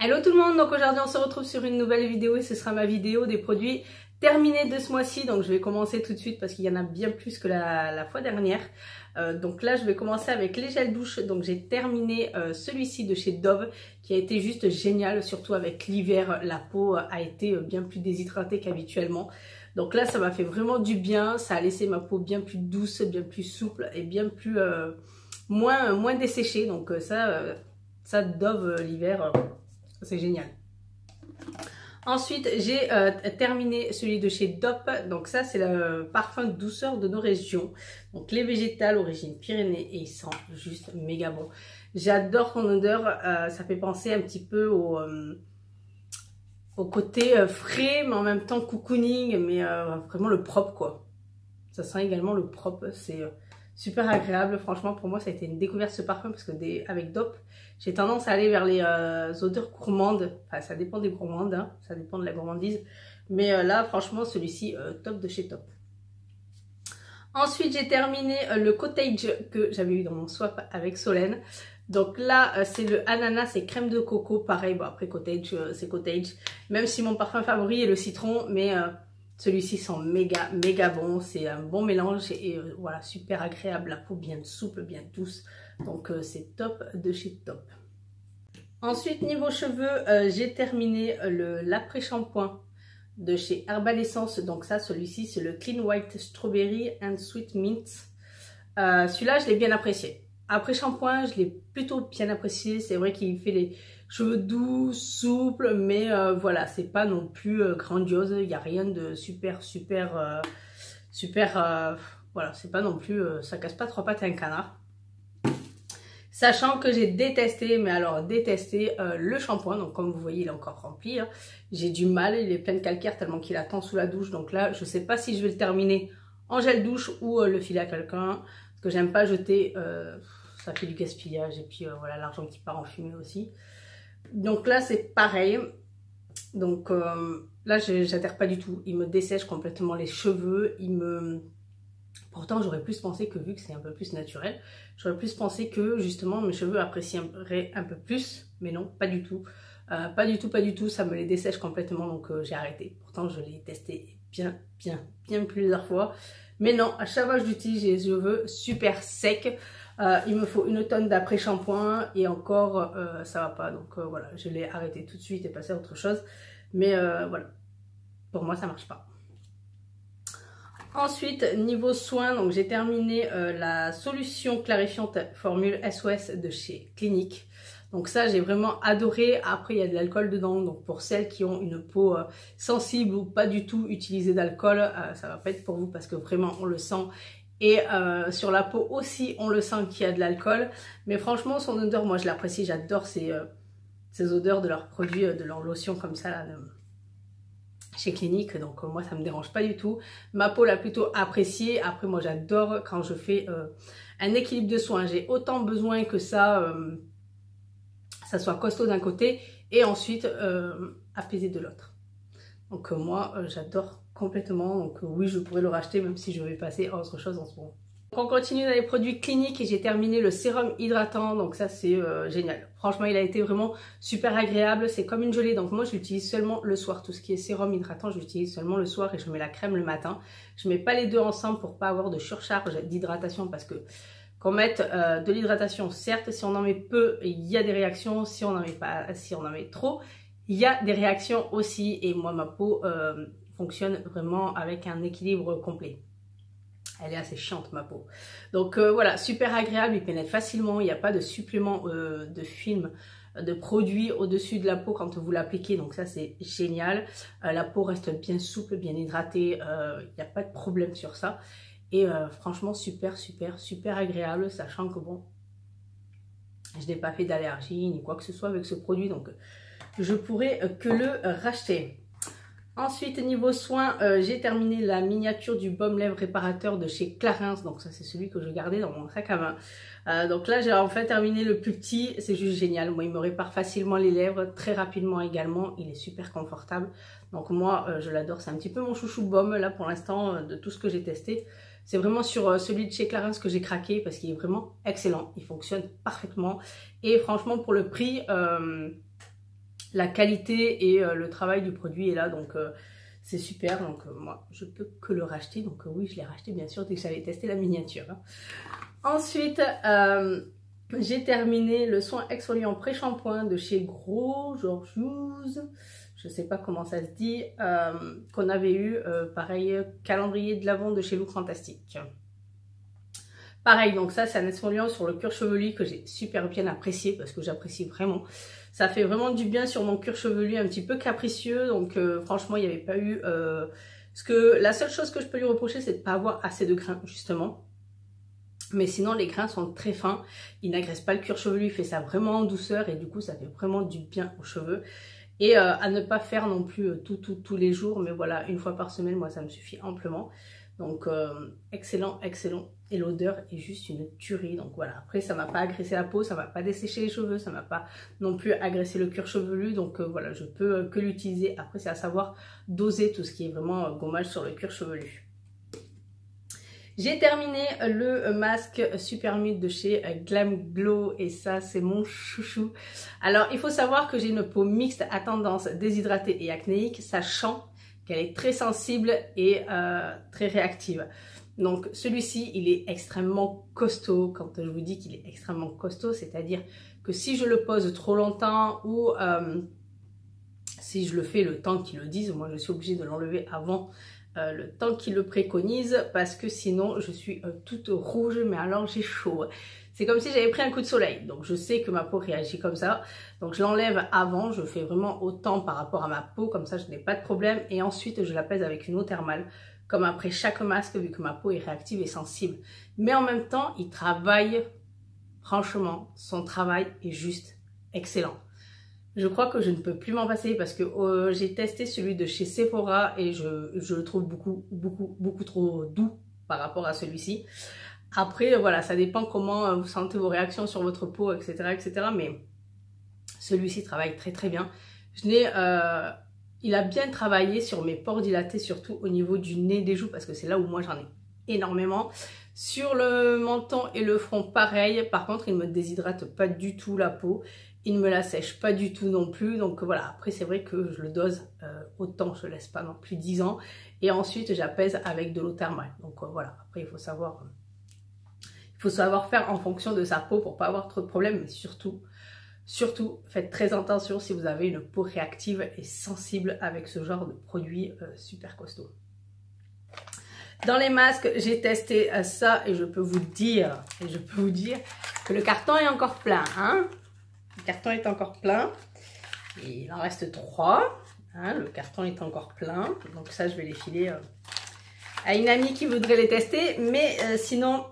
Hello tout le monde, donc aujourd'hui on se retrouve sur une nouvelle vidéo et ce sera ma vidéo des produits terminés de ce mois-ci. Donc je vais commencer tout de suite parce qu'il y en a bien plus que la fois dernière. Donc là je vais commencer avec les gels douche. Donc j'ai terminé celui-ci de chez Dove qui a été juste génial, surtout avec l'hiver. La peau a été bien plus déshydratée qu'habituellement. Donc là ça m'a fait vraiment du bien, ça a laissé ma peau bien plus douce, bien plus souple et bien plus moins desséchée. Donc ça Dove l'hiver... c'est génial. Ensuite, j'ai terminé celui de chez Dop. Donc ça, c'est le parfum de douceur de nos régions. Donc les végétales, origine Pyrénées, et il sent juste méga bon. J'adore son odeur. Ça fait penser un petit peu au côté frais, mais en même temps cocooning, mais vraiment le propre quoi. Ça sent également le propre. C'est super agréable. Franchement, pour moi, ça a été une découverte ce parfum parce que avec Dop, j'ai tendance à aller vers les odeurs gourmandes. Enfin, ça dépend des gourmandes, hein, ça dépend de la gourmandise. Mais là, franchement, celui-ci, top de chez Top. Ensuite, j'ai terminé le Cottage que j'avais eu dans mon swap avec Solène. Donc là, c'est le ananas et crème de coco. Pareil, bon après Cottage, c'est Cottage. Même si mon parfum favori est le citron, mais... celui-ci sent méga bon, c'est un bon mélange et voilà, super agréable, la peau bien souple, bien douce. Donc c'est top de chez Top. Ensuite, niveau cheveux, j'ai terminé l'après-shampoing de chez Herbal Essence. Donc ça, celui-ci, c'est le Clean White Strawberry and Sweet Mint. Celui-là, je l'ai bien apprécié. Après shampoing, je l'ai plutôt bien apprécié. C'est vrai qu'il fait les cheveux doux, souples, mais voilà, c'est pas non plus grandiose. Il n'y a rien de super, voilà, c'est pas non plus, ça casse pas trois pattes à un canard. Sachant que j'ai détesté, mais alors détesté le shampoing. Donc comme vous voyez, il est encore rempli. Hein. J'ai du mal, il est plein de calcaire tellement qu'il attend sous la douche. Donc là, je sais pas si je vais le terminer en gel douche ou le filer à quelqu'un. Parce que j'aime pas jeter, ça fait du gaspillage et puis voilà, l'argent qui part en fumée aussi. Donc là c'est pareil. Donc là j'adhère pas du tout. Il me dessèche complètement les cheveux. Pourtant j'aurais plus pensé que vu que c'est un peu plus naturel, j'aurais plus pensé que justement mes cheveux apprécieraient un peu plus. Mais non, pas du tout. Pas du tout. Ça me les dessèche complètement donc j'ai arrêté. Pourtant je l'ai testé bien plusieurs fois. Mais non, à chaque fois que j'utilise les cheveux super secs. Il me faut une tonne d'après-shampoing et encore ça va pas. Donc voilà, je l'ai arrêté tout de suite et passé à autre chose. Mais voilà, pour moi ça marche pas. Ensuite, niveau soins, donc j'ai terminé la solution clarifiante formule SOS de chez Clinique. Donc ça, j'ai vraiment adoré. Après, il y a de l'alcool dedans. Donc pour celles qui ont une peau sensible ou pas du tout utiliser d'alcool, ça va pas être pour vous parce que vraiment on le sent. Et sur la peau aussi, on le sent qu'il y a de l'alcool. Mais franchement, son odeur, moi je l'apprécie. J'adore ces odeurs de leurs produits, de leurs lotions comme ça là, chez Clinique. Donc moi, ça me dérange pas du tout. Ma peau l'a plutôt appréciée. Après, moi j'adore quand je fais un équilibre de soins. J'ai autant besoin que ça soit costaud d'un côté et ensuite apaisé de l'autre. Donc moi, j'adore complètement. Donc oui, je pourrais le racheter même si je vais passer à autre chose en ce moment. Donc on continue dans les produits Clinique et j'ai terminé le sérum hydratant. Donc ça, c'est génial. Franchement, il a été vraiment super agréable. C'est comme une gelée. Donc moi, je l'utilise seulement le soir. Tout ce qui est sérum hydratant, je l'utilise seulement le soir et je mets la crème le matin. Je mets pas les deux ensemble pour pas avoir de surcharge d'hydratation parce que qu'on mette de l'hydratation, certes, si on en met peu, il y a des réactions. Si on en met pas, si on en met trop, il y a des réactions aussi. Et moi, ma peau fonctionne vraiment avec un équilibre complet. Elle est assez chiante ma peau. Donc voilà, super agréable, il pénètre facilement. Il n'y a pas de supplément de film, de produit au-dessus de la peau quand vous l'appliquez. Donc ça c'est génial. La peau reste bien souple, bien hydratée. Il n'y a pas de problème sur ça. Et franchement super agréable. Sachant que bon, je n'ai pas fait d'allergie ni quoi que ce soit avec ce produit. Donc je pourrais que le racheter. Ensuite, niveau soins, j'ai terminé la miniature du baume lèvres réparateur de chez Clarins. Donc ça, c'est celui que je gardais dans mon sac à main. Donc là, j'ai enfin terminé le plus petit. C'est juste génial. Moi, il me répare facilement les lèvres, très rapidement également. Il est super confortable. Donc moi, je l'adore. C'est un petit peu mon chouchou baume, là, pour l'instant, de tout ce que j'ai testé. C'est vraiment sur celui de chez Clarins que j'ai craqué parce qu'il est vraiment excellent. Il fonctionne parfaitement. Et franchement, pour le prix... la qualité et le travail du produit est là, donc c'est super. Donc moi je peux que le racheter, donc oui, je l'ai racheté bien sûr dès que j'avais testé la miniature, hein. Ensuite j'ai terminé le soin exfoliant pré-shampoing de chez Gros Georgious, je sais pas comment ça se dit, qu'on avait eu, pareil, calendrier de l'Avent de chez Look Fantastique. Pareil, donc ça c'est un exfoliant sur le cuir chevelu que j'ai super bien apprécié parce que j'apprécie vraiment. Ça fait vraiment du bien sur mon cuir chevelu un petit peu capricieux, donc franchement il n'y avait pas eu... la seule chose que je peux lui reprocher, c'est de ne pas avoir assez de grains justement. Mais sinon les grains sont très fins, il n'agresse pas le cuir chevelu, il fait ça vraiment en douceur et du coup ça fait vraiment du bien aux cheveux. Et à ne pas faire non plus tous les jours, mais voilà, une fois par semaine, moi ça me suffit amplement. Donc excellent, excellent. Et l'odeur est juste une tuerie. Donc voilà, après ça m'a pas agressé la peau, ça m'a pas desséché les cheveux, ça m'a pas non plus agressé le cuir chevelu. Donc voilà, je peux que l'utiliser. Après c'est à savoir doser tout ce qui est vraiment gommage sur le cuir chevelu. J'ai terminé le masque Super Nude de chez Glam Glow et ça c'est mon chouchou. Alors il faut savoir que j'ai une peau mixte à tendance déshydratée et acnéique, sachant qu'elle est très sensible et très réactive. Donc celui-ci il est extrêmement costaud. Quand je vous dis qu'il est extrêmement costaud, c'est-à-dire que si je le pose trop longtemps ou si je le fais le temps qu'ils le disent, moi je suis obligée de l'enlever avant le temps qu'ils le préconisent parce que sinon je suis toute rouge, mais alors j'ai chaud. C'est comme si j'avais pris un coup de soleil, donc je sais que ma peau réagit comme ça. Donc je l'enlève avant, je fais vraiment autant par rapport à ma peau, comme ça je n'ai pas de problème. Et ensuite je la pèse avec une eau thermale, comme après chaque masque, vu que ma peau est réactive et sensible. Mais en même temps, il travaille, franchement, son travail est juste excellent. Je crois que je ne peux plus m'en passer parce que j'ai testé celui de chez Sephora et je le trouve beaucoup trop doux par rapport à celui-ci. Après, voilà, ça dépend comment vous sentez vos réactions sur votre peau, etc. etc. Mais celui-ci travaille très très bien. Il a bien travaillé sur mes pores dilatés, surtout au niveau du nez, des joues, parce que c'est là où moi j'en ai énormément. Sur le menton et le front, pareil. Par contre, il ne me déshydrate pas du tout la peau. Il ne me la sèche pas du tout non plus. Donc voilà, après c'est vrai que je le dose autant, je ne laisse pas non plus 10 ans. Et ensuite, j'apaise avec de l'eau thermale. Donc voilà, après il faut savoir faire en fonction de sa peau pour pas avoir trop de problèmes. Mais surtout, faites très attention si vous avez une peau réactive et sensible avec ce genre de produit super costaud. Dans les masques, j'ai testé ça et je peux vous dire que le carton est encore plein, hein. Le carton est encore plein. Et il en reste 3. Hein, le carton est encore plein. Donc ça, je vais les filer à une amie qui voudrait les tester. Mais sinon,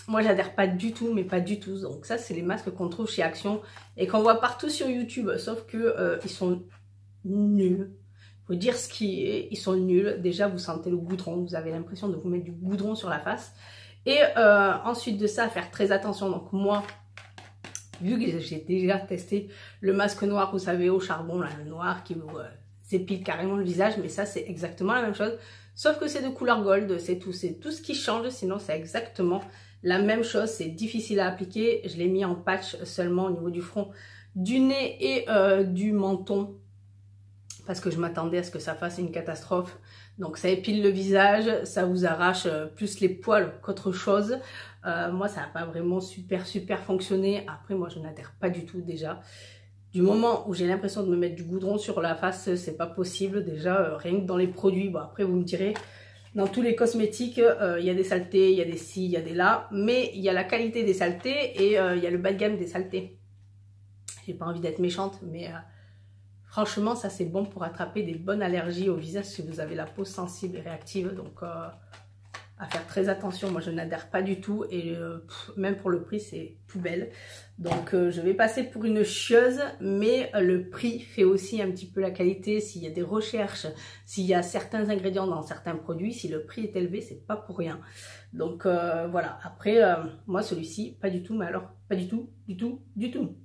moi, j'adhère pas du tout, mais pas du tout. Donc ça, c'est les masques qu'on trouve chez Action et qu'on voit partout sur YouTube. Sauf que ils sont nuls. Faut dire ce qui est. Ils sont nuls. Déjà, vous sentez le goudron. Vous avez l'impression de vous mettre du goudron sur la face. Et ensuite de ça, faire très attention. Donc moi, vu que j'ai déjà testé le masque noir, vous savez, au charbon, là, le noir qui vous épile carrément le visage, mais ça c'est exactement la même chose, sauf que c'est de couleur gold, c'est tout ce qui change, sinon c'est exactement la même chose, c'est difficile à appliquer. Je l'ai mis en patch seulement au niveau du front, du nez et du menton, parce que je m'attendais à ce que ça fasse une catastrophe. Donc ça épile le visage, ça vous arrache plus les poils qu'autre chose. Moi ça n'a pas vraiment super fonctionné. Après moi je n'adhère pas du tout déjà. Du moment où j'ai l'impression de me mettre du goudron sur la face, c'est pas possible déjà, rien que dans les produits. Bon après vous me direz, dans tous les cosmétiques, il y a des saletés, il y a des ci, il y a des là. Mais il y a la qualité des saletés et il y a le bas de gamme des saletés. J'ai pas envie d'être méchante, mais... franchement, ça c'est bon pour attraper des bonnes allergies au visage si vous avez la peau sensible et réactive. Donc, à faire très attention. Moi, je n'adhère pas du tout. Et même pour le prix, c'est poubelle. Donc, je vais passer pour une chieuse. Mais le prix fait aussi un petit peu la qualité. S'il y a des recherches, s'il y a certains ingrédients dans certains produits, si le prix est élevé, c'est pas pour rien. Donc, voilà. Après, moi, celui-ci, pas du tout. Mais alors, pas du tout, du tout.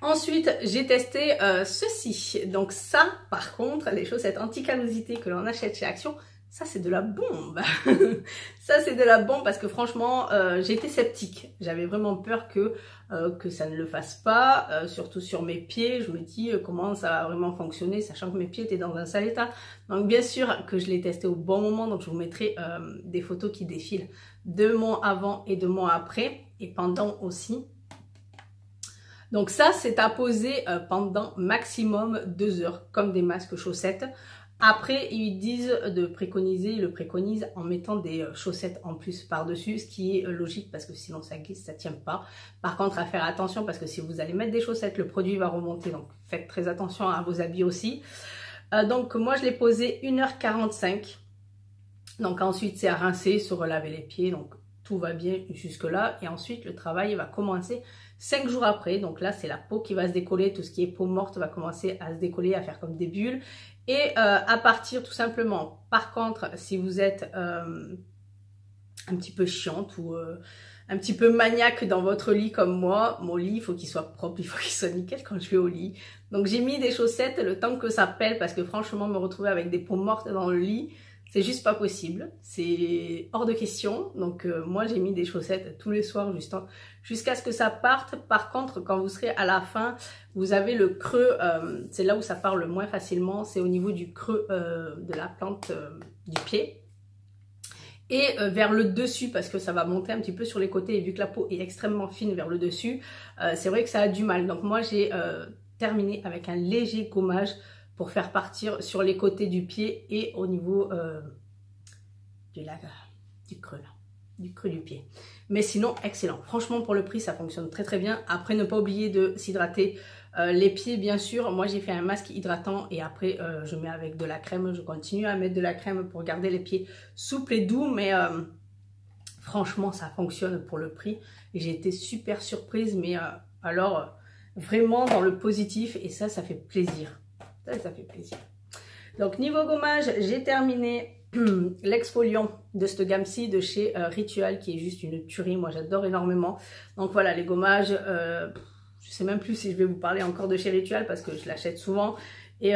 Ensuite, j'ai testé ceci. Donc ça, par contre, les chaussettes anti-callosité que l'on achète chez Action, ça c'est de la bombe. Ça c'est de la bombe parce que franchement, j'étais sceptique. J'avais vraiment peur que ça ne le fasse pas, surtout sur mes pieds. Je me dis comment ça va vraiment fonctionner, sachant que mes pieds étaient dans un sale état. Donc bien sûr que je l'ai testé au bon moment, donc je vous mettrai des photos qui défilent de mon avant et de mon après, et pendant aussi. Donc ça, c'est à poser pendant maximum 2 heures, comme des masques chaussettes. Après, ils disent de préconiser, ils le préconisent en mettant des chaussettes en plus par-dessus, ce qui est logique parce que sinon ça glisse, ça tient pas. Par contre, à faire attention parce que si vous allez mettre des chaussettes, le produit va remonter, donc faites très attention à vos habits aussi. Donc moi, je l'ai posé 1h45. Donc ensuite, c'est à rincer, se relaver les pieds, donc tout va bien jusque là. Et ensuite, le travail va commencer 5 jours après. Donc là, c'est la peau qui va se décoller, tout ce qui est peau morte va commencer à se décoller, à faire comme des bulles. Et à partir tout simplement, par contre, si vous êtes un petit peu chiante ou un petit peu maniaque dans votre lit comme moi, mon lit, il faut qu'il soit propre, il faut qu'il soit nickel quand je vais au lit. Donc j'ai mis des chaussettes le temps que ça pèle parce que franchement, me retrouver avec des peaux mortes dans le lit, c'est juste pas possible, c'est hors de question. Donc moi j'ai mis des chaussettes tous les soirs jusqu'à ce que ça parte. Par contre, quand vous serez à la fin, vous avez le creux, c'est là où ça part le moins facilement, c'est au niveau du creux de la plante du pied. Et vers le dessus, parce que ça va monter un petit peu sur les côtés, et vu que la peau est extrêmement fine vers le dessus, c'est vrai que ça a du mal. Donc moi j'ai terminé avec un léger gommage pour faire partir sur les côtés du pied et au niveau du creux là, du creux du pied. Mais sinon, excellent. Franchement, pour le prix, ça fonctionne très très bien. Après, ne pas oublier de s'hydrater les pieds, bien sûr. Moi, j'ai fait un masque hydratant et après, je mets avec de la crème. Je continue à mettre de la crème pour garder les pieds souples et doux. Mais franchement, ça fonctionne pour le prix. Et j'ai été super surprise. Mais alors, vraiment dans le positif. Et ça fait plaisir. Ça fait plaisir. Donc niveau gommage, j'ai terminé l'exfoliant de cette gamme-ci de chez Ritual qui est juste une tuerie. Moi j'adore énormément. Donc voilà, les gommages, je sais même plus si je vais vous parler encore de chez Ritual parce que je l'achète souvent. Et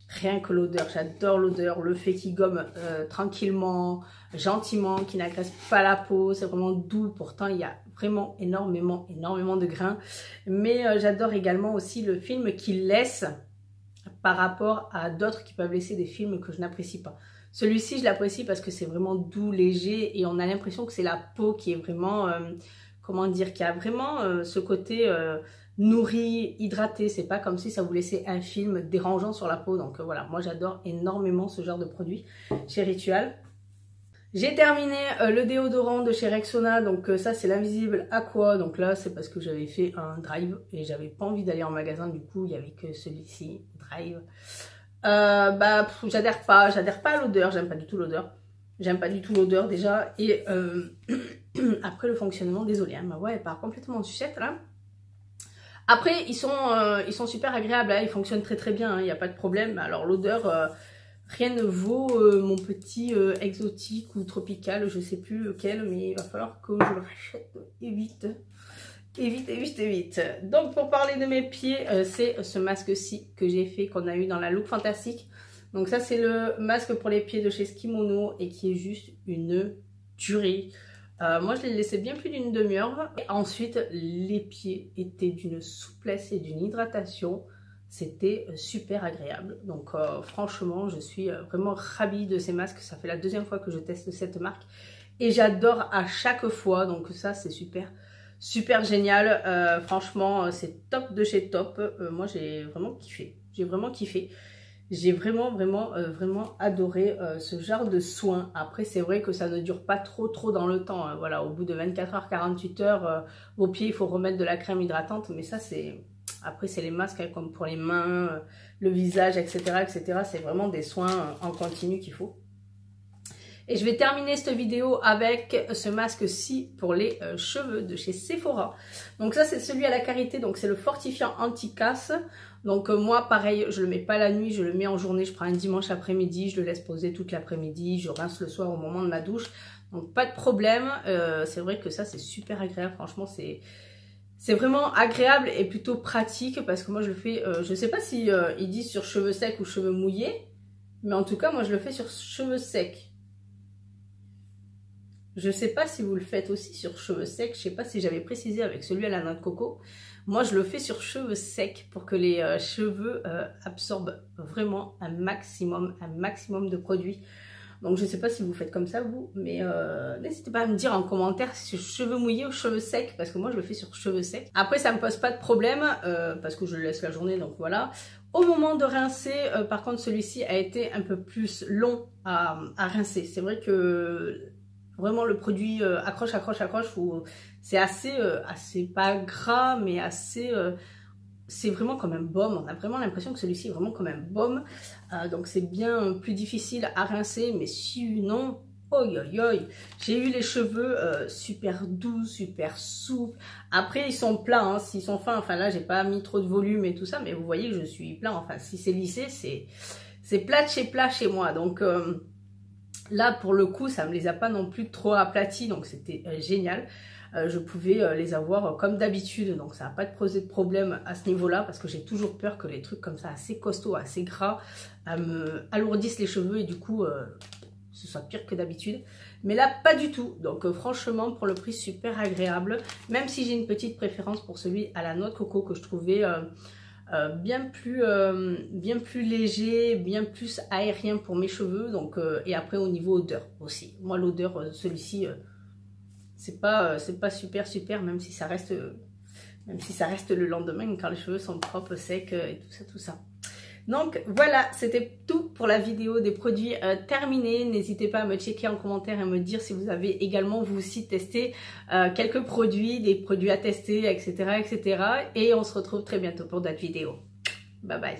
rien que l'odeur, j'adore l'odeur, le fait qu'il gomme tranquillement, gentiment, qu'il n'agresse pas la peau. C'est vraiment doux, pourtant il y a vraiment énormément de grains. Mais j'adore également aussi le film qu'il laisse par rapport à d'autres qui peuvent laisser des films que je n'apprécie pas. Celui-ci, je l'apprécie parce que c'est vraiment doux, léger et on a l'impression que c'est la peau qui est vraiment, comment dire, qui a vraiment ce côté nourri, hydraté. C'est pas comme si ça vous laissait un film dérangeant sur la peau. Donc voilà, moi j'adore énormément ce genre de produit chez Ritual. J'ai terminé le déodorant de chez Rexona, donc ça c'est l'Invisible Aqua, donc là c'est parce que j'avais fait un drive et j'avais pas envie d'aller en magasin, du coup il y avait que celui-ci, drive. J'adhère pas à l'odeur, j'aime pas du tout l'odeur, déjà, et après le fonctionnement, désolé, hein, ma voix elle part complètement en sucette là. Après ils sont super agréables, hein, ils fonctionnent très très bien, il n'y a pas de problème, alors l'odeur... rien ne vaut mon petit exotique ou tropical, je sais plus lequel, mais il va falloir que je le rachète et vite. Vite. Donc pour parler de mes pieds, c'est ce masque-ci que j'ai fait, qu'on a eu dans la Look Fantastique. Donc ça c'est le masque pour les pieds de chez Skimono et qui est juste une tuerie. Moi je l'ai laissé bien plus d'une demi-heure. Et ensuite les pieds étaient d'une souplesse et d'une hydratation. C'était super agréable. Donc franchement, je suis vraiment ravie de ces masques. Ça fait la deuxième fois que je teste cette marque. Et j'adore à chaque fois. Donc ça, c'est super génial. Franchement, c'est top de chez top. Moi, j'ai vraiment kiffé. J'ai vraiment adoré ce genre de soins. Après, c'est vrai que ça ne dure pas trop dans le temps. Hein. Voilà, au bout de 24 heures, 48 heures, vos pieds, il faut remettre de la crème hydratante. Mais ça, c'est... Après, c'est les masques hein, comme pour les mains, le visage, etc. C'est vraiment des soins en continu qu'il faut. Et je vais terminer cette vidéo avec ce masque-ci pour les cheveux de chez Sephora. Donc ça, c'est celui à la karité, donc c'est le fortifiant anti-casse. Donc moi, pareil, je le mets pas la nuit, je le mets en journée. Je prends un dimanche après-midi, je le laisse poser toute l'après-midi. Je rince le soir au moment de ma douche. Donc pas de problème. C'est vrai que ça, c'est super agréable. Franchement, c'est vraiment agréable et plutôt pratique parce que moi je le fais, je sais pas si ils disent sur cheveux secs ou cheveux mouillés, mais en tout cas moi je le fais sur cheveux secs. Je sais pas si vous le faites aussi sur cheveux secs. Je sais pas si j'avais précisé avec celui à la noix de coco. Moi, je le fais sur cheveux secs pour que les cheveux absorbent vraiment un maximum de produits. Donc, je sais pas si vous faites comme ça, vous, mais n'hésitez pas à me dire en commentaire si c'est cheveux mouillés ou cheveux secs, parce que moi, je le fais sur cheveux secs. Après, ça me pose pas de problème, parce que je le laisse la journée, donc voilà. Au moment de rincer, par contre, celui-ci a été un peu plus long à rincer. C'est vrai que vraiment le produit accroche, c'est assez pas gras, mais assez... c'est vraiment comme un baume, on a vraiment l'impression que celui-ci est vraiment comme un baume, donc c'est bien plus difficile à rincer, mais sinon, oi oi oi, j'ai eu les cheveux super doux, super souples. Après ils sont plats, hein, s'ils sont fins, enfin là j'ai pas mis trop de volume et tout ça, mais vous voyez que je suis plat, enfin si c'est lissé, c'est plat de chez moi, donc... là, pour le coup, ça ne me les a pas non plus trop aplatis, donc c'était génial. Je pouvais les avoir comme d'habitude, donc ça n'a pas posé de problème à ce niveau-là, parce que j'ai toujours peur que les trucs comme ça, assez costauds, assez gras, me alourdissent les cheveux et du coup, ce soit pire que d'habitude. Mais là, pas du tout. Donc franchement, pour le prix, super agréable. Même si j'ai une petite préférence pour celui à la noix de coco que je trouvais... bien plus léger, bien plus aérien pour mes cheveux, donc et après au niveau odeur aussi. Moi l'odeur celui-ci c'est pas super même si ça reste le lendemain quand les cheveux sont propres, secs et tout ça. Donc voilà, c'était tout pour la vidéo des produits terminés. N'hésitez pas à me checker en commentaire et me dire si vous avez également vous aussi testé quelques produits, des produits à tester, etc. Et on se retrouve très bientôt pour d'autres vidéos. Bye bye.